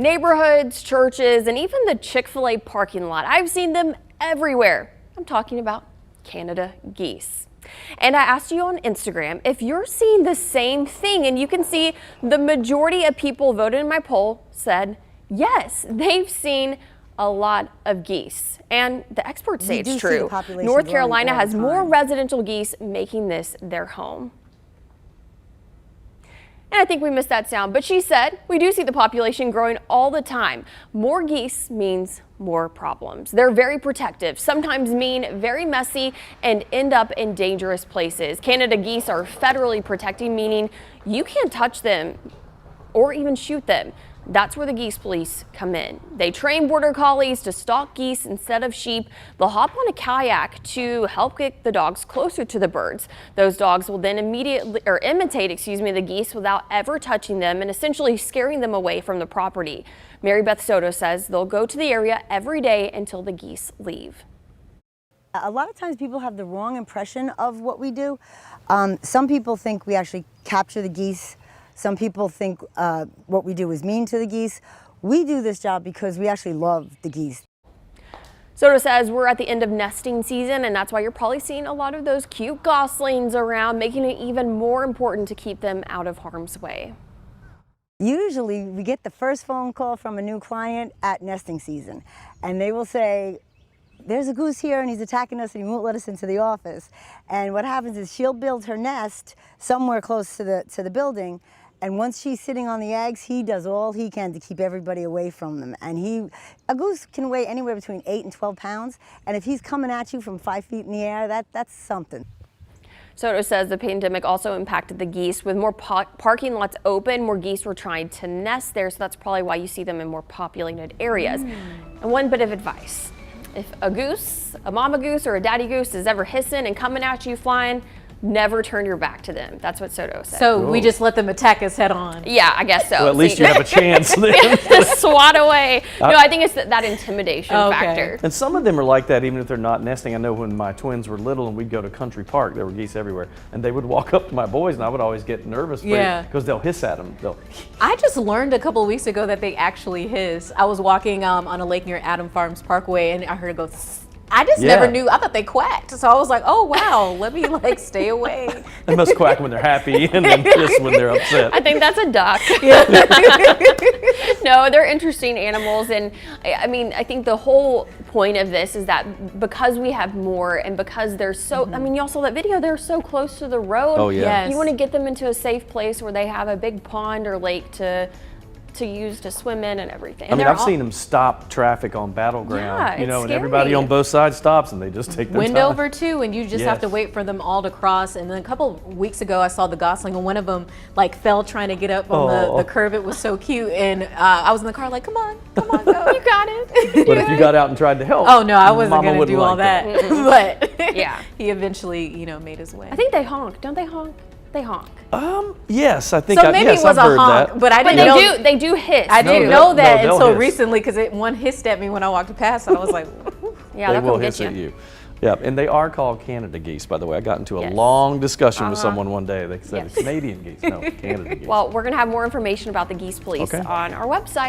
Neighborhoods, churches, and even the Chick-fil-A parking lot. I've seen them everywhere. I'm talking about Canada geese. And I asked you on Instagram if you're seeing the same thing, and you can see the majority of people voted in my poll said yes, they've seen a lot of geese. And the experts say it's true. North Carolina has more residential geese, making this their home. And I think we missed that sound, but she said we do see the population growing all the time. More geese means more problems. They're very protective, sometimes mean, very messy, and end up in dangerous places. Canada geese are federally protected, meaning you can't touch them or even shoot them. That's where the Geese Police come in. They train border collies to stalk geese instead of sheep. They'll hop on a kayak to help get the dogs closer to the birds. Those dogs will then imitate the geese without ever touching them and essentially scaring them away from the property. Beth Soto says they'll go to the area every day until the geese leave. A lot of times people have the wrong impression of what we do. Some people think we actually capture the geese. Some people think what we do is mean to the geese. We do this job because we actually love the geese. Soto says we're at the end of nesting season, and that's why you're probably seeing a lot of those cute goslings around, making it even more important to keep them out of harm's way. Usually we get the first phone call from a new client at nesting season, and they will say, there's a goose here and he's attacking us and he won't let us into the office. And what happens is she'll build her nest somewhere close to the building, and once she's sitting on the eggs, he does all he can to keep everybody away from them. And a goose can weigh anywhere between 8 and 12 pounds, and if he's coming at you from 5 feet in the air, that's something. Soto says the pandemic also impacted the geese. With more parking lots open, more geese were trying to nest there, so that's probably why you see them in more populated areas. And one bit of advice: if a goose, a mama goose or a daddy goose is ever hissing and coming at you flying, never turn your back to them. That's what Soto said. So we just let them attack us head on. Yeah, I guess so. Well, at least you have a chance then. Swat away. No, I think it's that intimidation factor. And some of them are like that even if they're not nesting. I know when my twins were little and we'd go to Country Park, there were geese everywhere. And they would walk up to my boys and I would always get nervous because they'll hiss at them. I just learned a couple of weeks ago that they actually hiss. I was walking on a lake near Adam Farms Parkway and I heard it go. I just never knew. I thought they quacked. So I was like, oh, wow, let me stay away. They must quack when they're happy and then hiss when they're upset. I think that's a duck. No, they're interesting animals. And I mean, I think the whole point of this is that because we have more and because they're so, I mean, y'all saw that video, they're so close to the road. Oh, yeah. You want to get them into a safe place where they have a big pond or lake to use to swim in and everything. I mean, I've seen them stop traffic on Battleground, and scary. Everybody on both sides stops and they just take their time. Wendover too, and you just have to wait for them all to cross. And then a couple of weeks ago, I saw the gosling, and one of them fell trying to get up on the curb. It was so cute, and I was in the car like, come on, go, you got it. But if you got out and tried to help, oh no, I wasn't going to do all that. But yeah, he eventually, made his way. I think they honk, don't they honk? They honk. Yes, I think. So maybe it was a honk, but I didn't know. They do hiss. I didn't know that until recently because one hissed at me when I walked past, and I was like, yeah, they will hiss at you. Yeah, and they are called Canada geese, by the way. I got into a long discussion with someone one day. They said Canadian geese, no, Canada geese. Well, we're going to have more information about the Geese Police on our website.